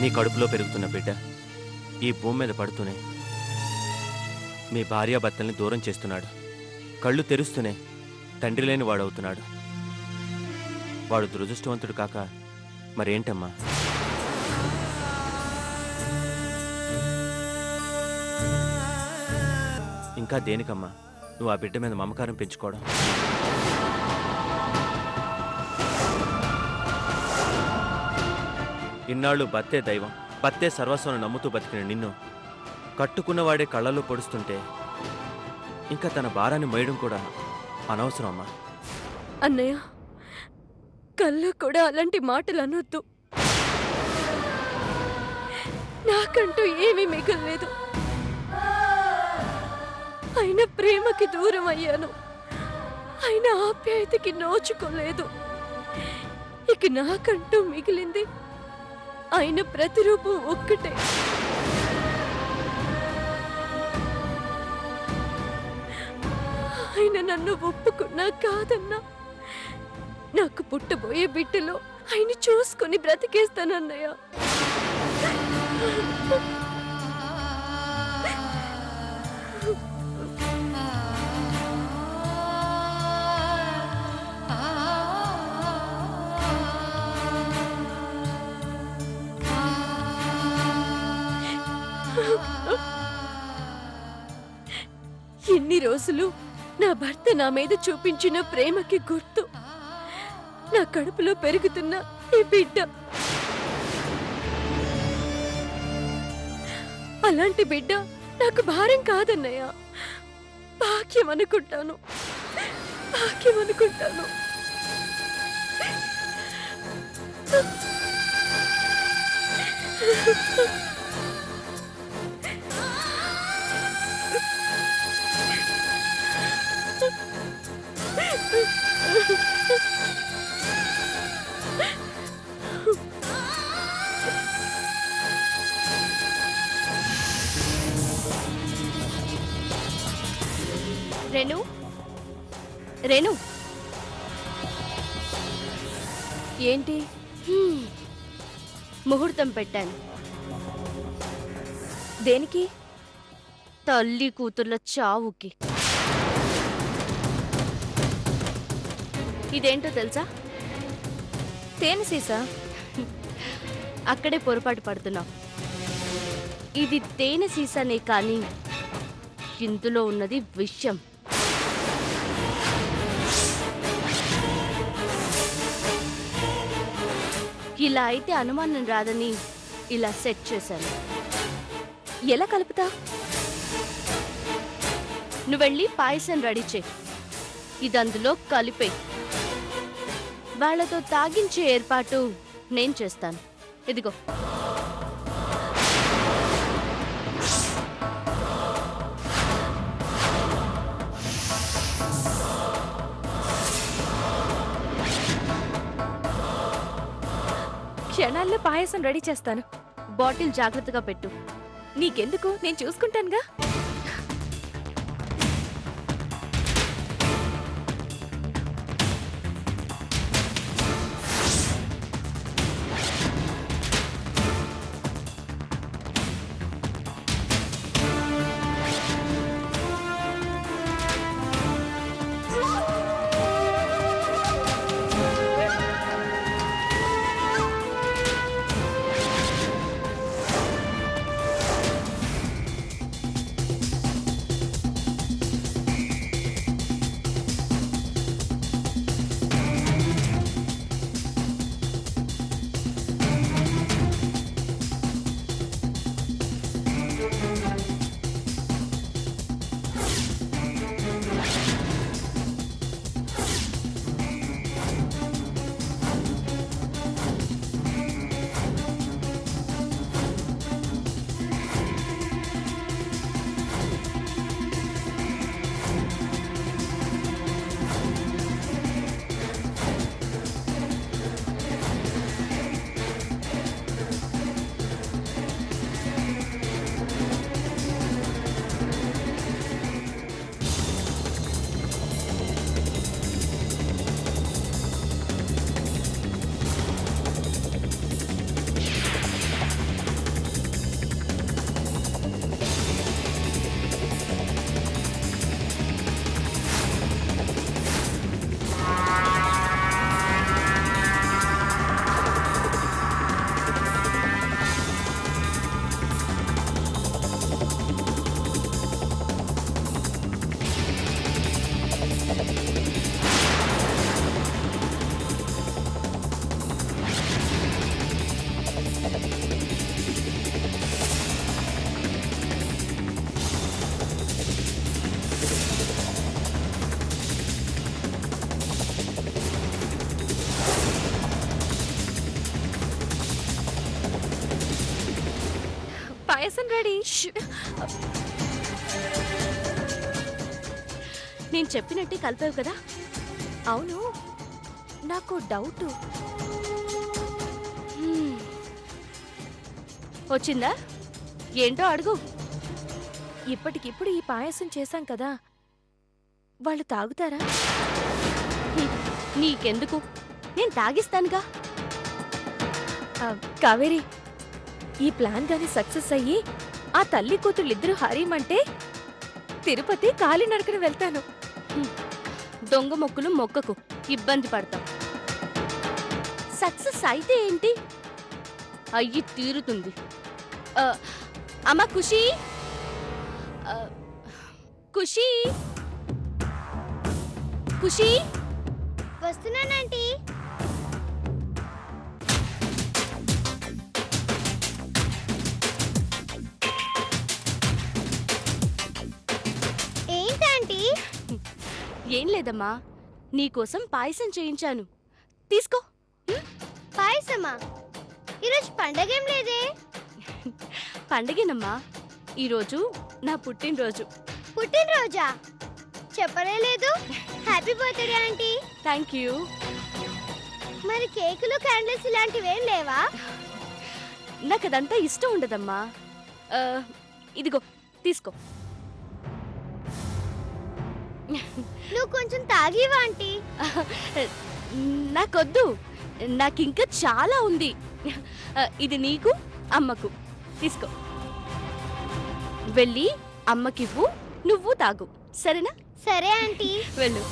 నీ కడుపులో పెరుగుతున్న బిడ్డ ఈ భూమి మీద పడుతూనే మీ భార్యాభర్తల్ని దూరం చేస్తున్నాడు. కళ్ళు తెరుస్తూనే తండ్రి లేని వాడవుతున్నాడు. వాడు దురదృష్టవంతుడు కాక మరేంటమ్మా? ఇంకా దేనికమ్మా నువ్వు ఆ బిడ్డ మీద మమకారం పెంచుకోవడం? ఇన్నాళ్ళు భర్తే దైవం, భర్తే సర్వస్వం నమ్ముతూ బతికిన నిన్ను కట్టుకున్నవాడే కళ్ళలో పొడుస్తుంటే ఇంకా తన భారాన్ని మోయడం కూడా అనవసరం అమ్మా. అన్నయ్య, కళ్ళు కూడా అలాంటి మాటలు అనొద్దు. నాకంటూ ఏమీ మిగలలేదు. ఆయన ప్రేమకి దూరం అయ్యాను. ఆయన ఆప్యాయతకి నోచుకోలేదు. ఇక నాకంటూ మిగిలింది ఆయన ప్రతిరూపం ఒక్కటే. ఆయన నన్ను ఒప్పుకున్నా కాదన్నా నాకు పుట్టబోయే బిడ్డలో ఆయన చూసుకుని బ్రతికేస్తానన్నయ్య. ఎన్ని రోజులు నా భర్త నా మీద చూపించిన ప్రేమకి గుర్తు నా కడుపులో పెరుగుతున్న ఈ బిడ్డ. అలాంటి బిడ్డ నాకు భారం కాదన్నయ్య, భాగ్యం అనుకుంటాను, భాగ్యం అనుకుంటాను. రేణు, రేణు, ఏంటి? ముహూర్తం పెట్టాను. దేనికి? తల్లి కూతుర్ల చావుకి. ఇదేంటో తెలుసా? తేనె సీసా. అక్కడే పొరపాటు పడుతున్నావు. ఇది తేనె సీసానే కానీ ఇందులో ఉన్నది విషం. ఇలా అయితే అనుమానం రాదని ఇలా సెట్ చేశాను. ఎలా కలుపుతా? నువ్వెళ్ళి పాయసం రెడీ చేయి. ఇది అందులో కలిపే. వాళ్లతో తాగించే ఏర్పాటు నేను చేస్తాను. ఇదిగో. క్షణాల్లో పాయసం రెడీ చేస్తాను. బాటిల్ జాగ్రత్తగా పెట్టు. నీకెందుకు? నేను చూసుకుంటానుగా. పాయసం రెడీ. నేను చెప్పినట్టే కలిపావు కదా? అవును, నాకు డౌట్. వచ్చిందా? ఏంటో అడుగు. ఇప్పటికిప్పుడు ఈ పాయసం చేశాం కదా, వాళ్ళు తాగుతారా? నీకెందుకు, నేను తాగిస్తానుగా. కావేరి, ఈ ప్లాన్ గాని సక్సెస్ అయ్యి ఆ తల్లి కూతుళ్ళిద్దరూ హరీమంటే తిరుపతి కాలినడకన వెళ్తాను. దొంగ మొక్కులు మొక్కకు, ఇబ్బంది పడతాం. సక్సెస్ అయితే ఏంటి, అయ్యి తీరుతుంది. అమ్మ ఖుషి, ఖుషి, ఖుషి, వస్తున్నానంటీ. ఏంటంటీ? ఏం లేదమ్మా, నీకోసం పాయసం చేయించాను, తీసుకో. పాయసమా? ఈరోజు పండగేం లేదే. పండగేనమ్మా, ఈరోజు నా పుట్టినరోజు. పుట్టినరోజా? చెప్పనే లేదు. Happy birthday aunty. Thank you. మరి కేకులు, క్యాండిల్స్ ఇలాంటివేం లేవా? నాకు అదంతా ఇష్టం ఉండదమ్మా. ఇదిగో తీసుకో. నువ్వు కొంచెం తాగివా ఆంటీ? నాకొద్దు, నాకింకా చాలా ఉంది. ఇది నీకు, అమ్మకు, తీసుకో. వెళ్ళి అమ్మకివ్వు, నువ్వు తాగు, సరేనా? సరే ఆంటీ. వెళ్ళు.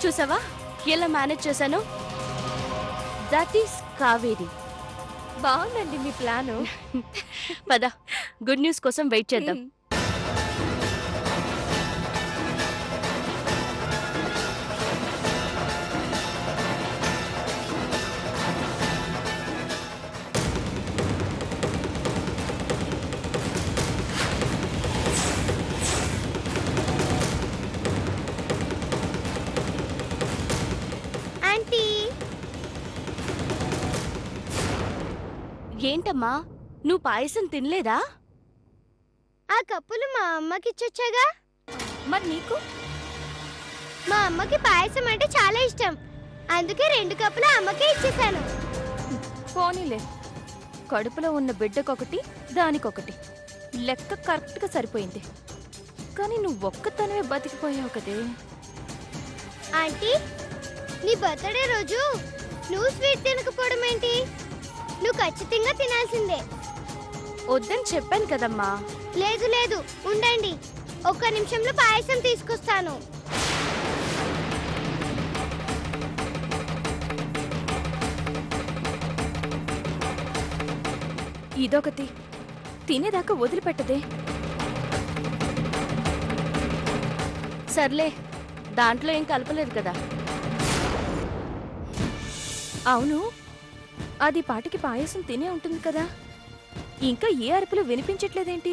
చూసావా ఎలా మేనేజ్ చేశాను? That is Kaveri. బాగుందండి మీ ప్లాను. పద, గుడ్ న్యూస్ కోసం వెయిట్ చేద్దాం. ఆంటీ, ఏంటమ్మా, నువ్వు పాయసం తినలేదా? ఆ కప్పులు మా అమ్మకి ఇచ్చొచ్చాగా. మరి నీకు? మా అమ్మకి పాయసం అంటే చాలా ఇష్టం, అందుకే 2 కప్పులు అమ్మకే ఇచ్చేసాను. పోనీలే, కడుపులో ఉన్న బిడ్డకొకటి, దానికొకటి, లెక్క కరెక్ట్గా సరిపోయింది. కానీ నువ్వు ఒక్కతనవే బతికిపోయావు కదే. ఆంటీ, నీ బర్త్డే రోజు నువ్వు స్వీట్ తినకపోవడం ఏంటి? నువ్వు ఖచ్చితంగా తినాల్సిందే. వద్దని చెప్పాను కదమ్మా. లేదు లేదు, ఉండండి, 1 నిమిషంలో పాయసం తీసుకొస్తాను. ఇదొకటి, తినేదాకా వదిలిపెట్టదే. సర్లే, దాంట్లో ఏం కలపలేదు కదా. అవును, అది పాటికి పాయసం తినే ఉంటుంది కదా, ఇంకా ఏ అరుపులు వినిపించట్లేదేంటి?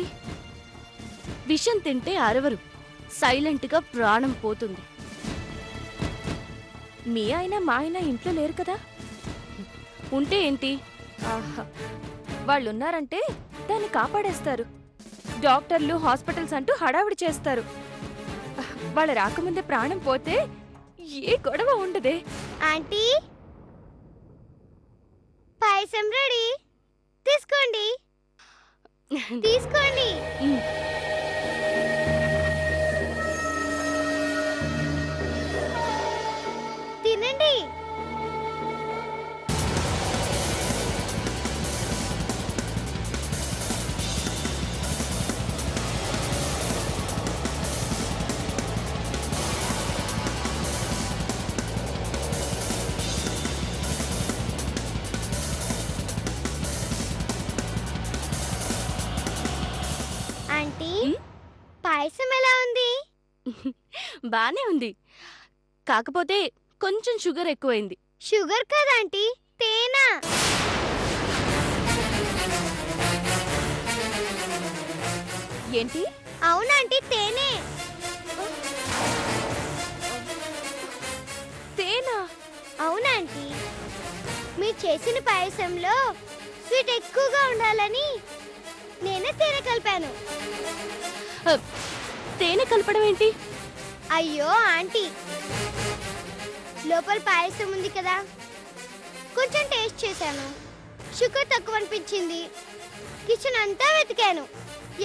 విషం తింటే అరవరు, సైలెంట్గా ప్రాణం పోతుంది. మీ ఆయన మా ఆయన ఇంట్లో లేరు కదా? ఉంటే ఏంటి? ఆహా, వాళ్ళున్నారంటే దాన్ని కాపాడేస్తారు. డాక్టర్లు, హాస్పిటల్స్ అంటూ హడావిడి చేస్తారు. వాళ్ళ రాకముందే ప్రాణం పోతే ఏ గొడవ ఉండదే. ఆంటీ, పాయసం రెడీ, తీసుకోండి తీసుకోండి. తినండి. ఆంటీ, పాయసం ఎలా ఉంది? బానే ఉంది, కాకపోతే కొంచెం షుగర్ ఎక్కువైంది. షుగర్ కదా ఆంటీ, తేనె. ఏంటి? అవునంటీ, తేనె. తేనా? అవునంటీ, మీరు చేసిన పాయసంలో స్వీట్ ఎక్కువగా ఉండాలని నేనే తేనె కలిపాను. తేనె కలపడం ఏంటి? అయ్యో ఆంటీ, లోపల పాయసం ఉంది కదా, కొంచెం టేస్ట్ చేశాను. షుగర్ తక్కువ అనిపించింది. కిచెన్ అంతా వెతికాను,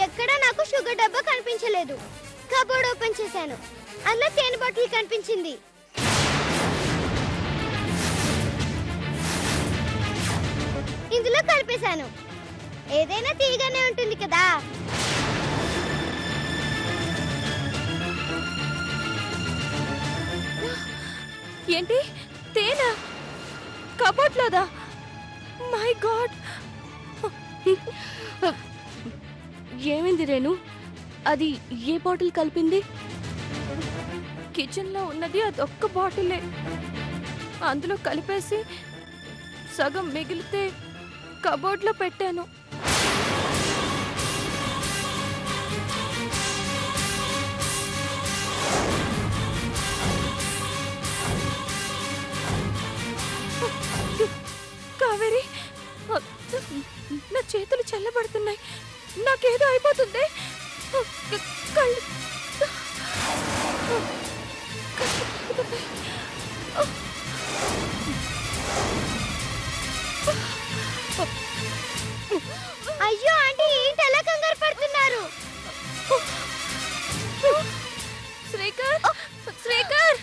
ఎక్కడా నాకు షుగర్ డబ్బా కనిపించలేదు. కబోర్డ్ ఓపెన్ చేశాను, అందులో తేనె బాటిల్ కనిపించింది. ఇందులో కలిపేశాను. ఏదైనా తీయగానే ఉంటుంది కదా. ఏంటి? తేనా? కబోర్డ్లోదా? My god! ఏమైంది రేణు? అది ఏ బాటిల్ కలిపింది? కిచెన్లో ఉన్నది అదొక్క బాటిలే. అందులో కలిపేసి సగం మిగిలితే కబోర్డ్లో పెట్టాను. కావేరి, నా చేతులు చల్లబడుతున్నాయి. నాకేదో అయిపోతుంది. కళ్ళు అయ్యో ఆంటీ, ఏంటి అలా కంగారు పడుతున్నారు? శ్రీకర్, శ్రీకర్,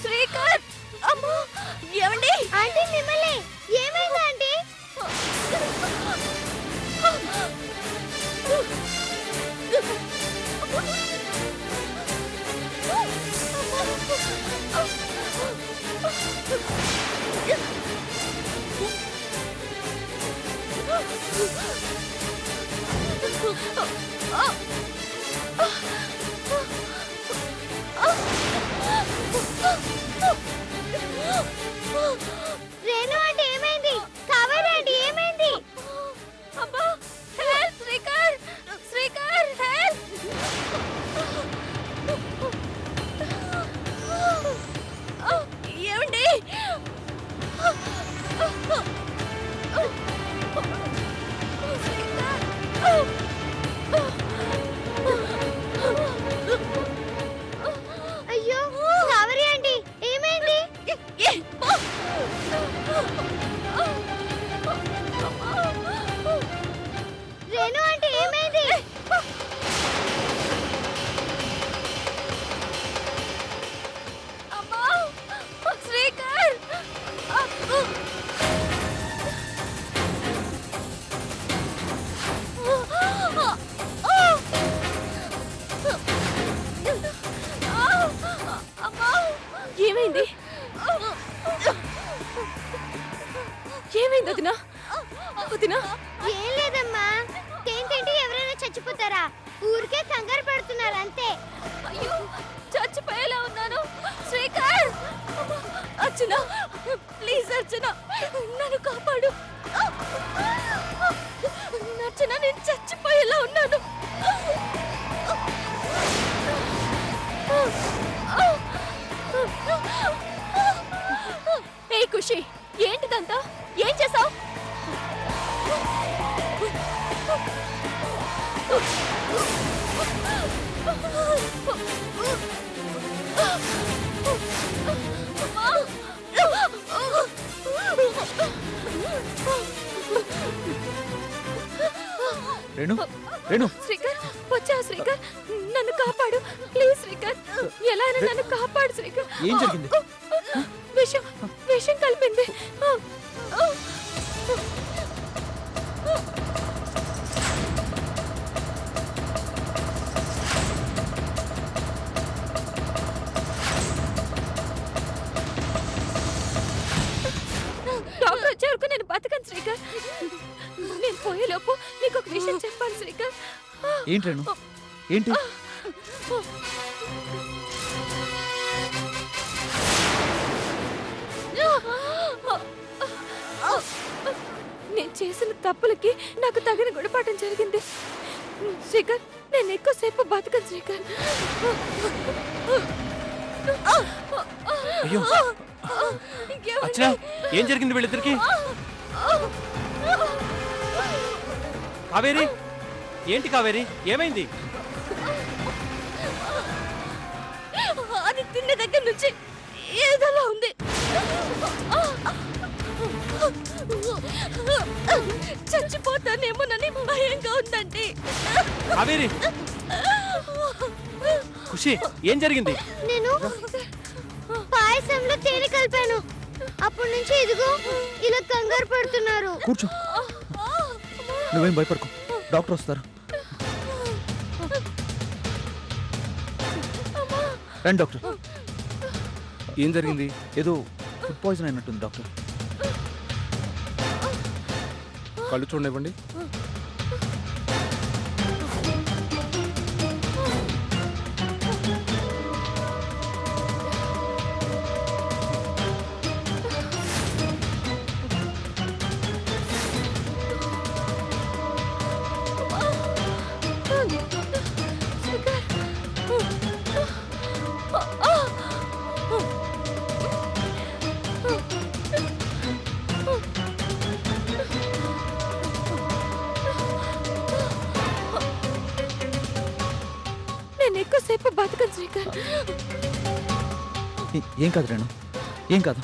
శ్రీకర్! అమ్మో, ఏమండి? ఆంటీ మిమ్మల్ని. ఏమైంది ఆంటీ? రేణు ఆంటీ ఏమైంది? కావేరి ఆంటీ ఏమైంది? అబ్బా, హెల్ప్! శ్రీకర్, శ్రీకర్, హెల్ప్! ఏమండి? అయ్యో కావేరి ఆంటీ ఏమైంది? రేణు ఆంటీ ఏమైంది? అమ్మా, శ్రీకర్! ఏమైంది? ఏమైంది వదినా? వదినా? ఏం లేదమ్మా, తేంటేంటి ఎవరైనా చచ్చిపోతారా? ఊరికే కంగారు పడుతున్నారు అంతే. అయ్యో, చచ్చిపోయేలా ఉన్నాను. శ్రీకర్! అర్చన, ప్లీజ్ అర్చన, నన్ను కాపాడు. అర్చన, నేను చచ్చిపోయేలా ఉన్నాను. ఏ ఖుషి, ఏంటిదంతా? ఏం చేసావు? రేణు, రేణు, శ్రీకర్, వచ్చా? శ్రీకర్, నన్ను కాపాడు ప్లీజ్. శ్రీకర్, ఎలా అయినా నన్ను కాపాడు. శ్రీకర్, ఏం జరిగింది? విషం విషం కలిపింది. డాక్టర్ వచ్చే వరకు నేను బతకను శ్రీకర్. నేను పోయేలోపు నీకు ఒక విషయం చెప్పాలి శ్రీకర్. ఏంటి రేణు, ఏంటి? నేను నేను చేసిన తప్పులకి నాకు తగిన గుణపాఠం జరిగింది. శ్రీకర్, నేను ఎక్కువసేపు బతకను శ్రీకర్. అయ్యో అచ్చా, ఏం జరిగింది వీళ్ళిద్దరికి? కావేరి, ఏంటి కావేరి, ఏమైంది? అది తిన్న దగ్గర నుంచి ఏదోలా ఉంది. చచ్చిపోతానేమోనని భయంగా ఉందండి. కావేరి, ఖుషి, ఏం జరిగింది? నేను పాయసంలో తేనె కలిపాను. అప్పటి నుంచి ఇదిగో ఇలా కంగారు పడుతున్నారు. కూర్చో, నువ్వేం భయపడకు, డాక్టర్ వస్తారు. రండి డాక్టర్. ఏం జరిగింది? ఏదో ఫుడ్ పాయిజన్ అయినట్టుంది డాక్టర్. కళ్ళు చూడనివ్వండి. నేను ఎక్కువసేపు బతకను శ్రీకర్. ఏం కాదు రేణు, ఏం కాదు.